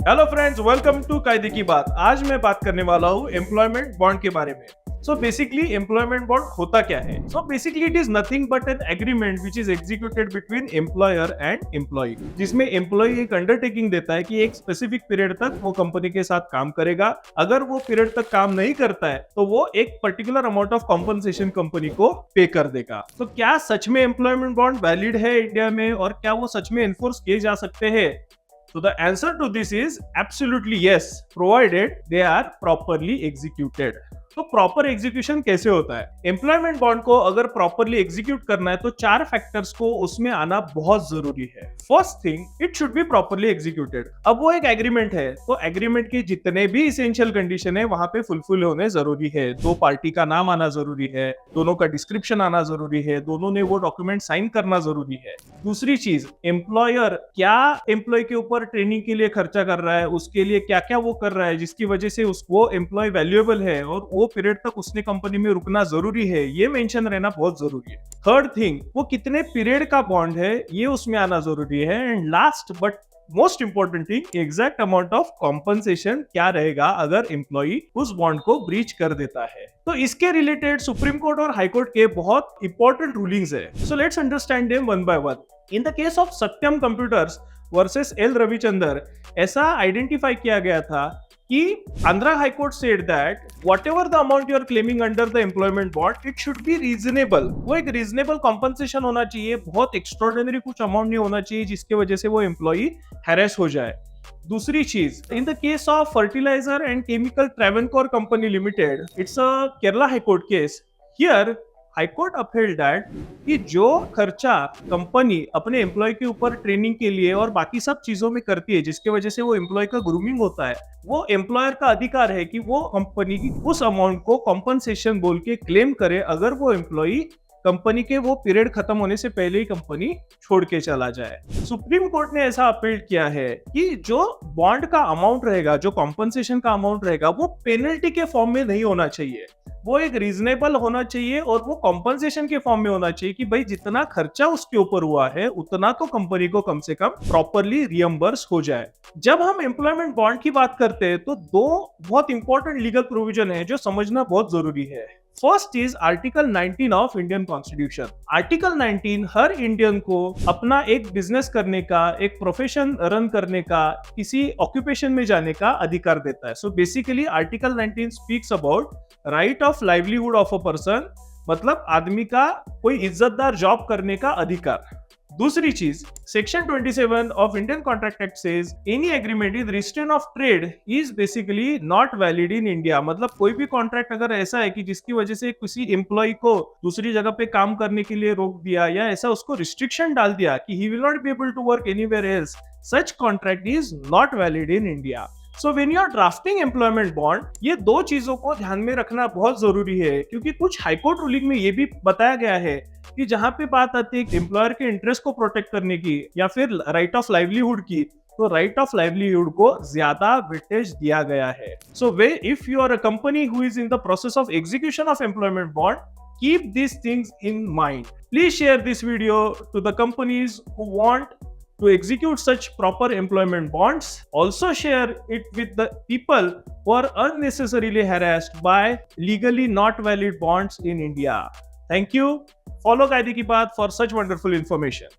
Hello friends, welcome to कायदे की बात। आज मैं बात करने वाला हूँ एम्प्लॉयमेंट बॉन्ड के बारे में। सो बेसिकली एम्प्लॉयमेंट बॉन्ड होता क्या है? So basically it is nothing but an agreement which is executed between employer and employee, जिसमें एम्प्लॉय एक अंडरटेकिंग देता है कि एक स्पेसिफिक पीरियड तक वो कंपनी के साथ काम करेगा। अगर वो पीरियड तक काम नहीं करता है तो वो एक particular amount of compensation company को पे कर देगा। तो क्या सच में एम्प्लॉयमेंट बॉन्ड वैलिड है इंडिया में, और क्या वो सच में एनफोर्स किए जा सकते हैं? So the answer to this is absolutely yes, provided they are properly executed. तो प्रॉपर एग्जीक्यूशन कैसे होता है? एम्प्लॉयमेंट बॉन्ड को अगर प्रॉपरली एग्जीक्यूट करना है तो 4 फैक्टर्स को उसमें आना बहुत जरूरी है। First thing, it should be properly executed. अब वो एक एग्रीमेंट है तो एग्रीमेंट के जितने भी इसेंशियल कंडीशन है वहां पे फुलफिल होने जरूरी है। दो पार्टी का नाम आना जरूरी है, दोनों का डिस्क्रिप्शन आना जरूरी है, दोनों ने वो डॉक्यूमेंट साइन करना जरूरी है। दूसरी चीज, एम्प्लॉयर क्या एम्प्लॉय के ऊपर ट्रेनिंग के लिए खर्चा कर रहा है, उसके लिए क्या क्या वो कर रहा है जिसकी वजह से वो एम्प्लॉय वैल्यूएबल है और वो पीरियड तक उसने कंपनी में रुकना जरूरी है, ये मेंशन रहना बहुत जरूरी है। थर्ड थिंग, वो कितने पीरियड का बॉन्ड है ये उसमें आना जरूरी है। And last but most important thing, exact amount of compensation क्या रहेगा अगर एम्प्लॉई उस बॉन्ड को ब्रीच कर देता है। तो इसके रिलेटेड सुप्रीम कोर्ट और हाई कोर्ट के बहुत इंपॉर्टेंट रूलिंग्स है। So let's understand them one by one. In the case of Satyam computers versus L Ravichander, ऐसा आइडेंटिफाई किया गया था कि Andhra high court said that whatever the amount you are claiming under the employment bond, it should be reasonable। वो एक reasonable compensation होना चाहिए, बहुत एक्स्ट्रॉर्डिनरी कुछ अमाउंट नहीं होना चाहिए जिसके वजह से वो एम्प्लॉई हैरेस हो जाए। दूसरी चीज, in the case of fertilizer and chemical Travancore company limited, it's a Kerala high court case. Here high court upheld that कि जो खर्चा कंपनी अपने एम्प्लॉय के ऊपर ट्रेनिंग के लिए और बाकी सब चीजों में करती है जिसके वजह से वो एम्प्लॉय का ग्रूमिंग होता है, वो एम्प्लॉयर का अधिकार है कि वो कंपनी की उस अमाउंट को कॉम्पनसेशन बोल के क्लेम करे अगर वो एम्प्लॉई कंपनी के वो पीरियड खत्म होने से पहले ही कंपनी छोड़ के चला जाए। सुप्रीम कोर्ट ने ऐसा अपील किया है कि जो बॉन्ड का अमाउंट रहेगा, जो कॉम्पनसेशन का अमाउंट रहेगा, वो पेनल्टी के फॉर्म में नहीं होना चाहिए, वो एक रीजनेबल होना चाहिए और वो कॉम्पनसेशन के फॉर्म में होना चाहिए कि भाई जितना खर्चा उसके ऊपर हुआ है उतना तो कंपनी को कम से कम प्रॉपरली रियम्बर्स हो जाए। जब हम एम्प्लॉयमेंट बॉन्ड की बात करते हैं तो दो बहुत इंपॉर्टेंट लीगल प्रोविजन है जो समझना बहुत जरूरी है। First is article 19 of Indian constitution. Article 19 her Indian को अपना एक बिजनेस करने का, एक प्रोफेशन रन करने का, किसी ऑक्यूपेशन में जाने का अधिकार देता है। So basically article 19 speaks about right of livelihood of a person, मतलब आदमी का कोई इज्जतदार जॉब करने का अधिकार। दूसरी चीज, section 27 of Indian contract act says any agreement with restrain of trade is basically not valid in India. मतलब कोई भी कॉन्ट्रैक्ट अगर ऐसा है कि जिसकी वजह से किसी एम्प्लॉय को दूसरी जगह पे काम करने के लिए रोक दिया या ऐसा उसको रिस्ट्रिक्शन डाल दिया कि he will not be able to work anywhere else, such contract is not valid in India. So when you are drafting employment bond, ये दो चीजों को ध्यान में रखना बहुत जरूरी है, क्योंकि कुछ हाईकोर्ट रूलिंग में ये भी बताया गया है कि जहां पे बात आती है एम्प्लॉयर के इंटरेस्ट को प्रोटेक्ट करने की या फिर राइट ऑफ लाइवलीहुड की, तो राइट ऑफ लाइवलीहुड को ज्यादा वेटेज दिया गया है। So way if you are a company who is in the process of execution of employment bond, keep these things in mind. Please share this video to the companies who want to execute such proper employment bonds. Also share it with the people who are unnecessarily harassed by legally not valid bonds in India. Thank you. Follow Kaide Ki Baat for such wonderful information.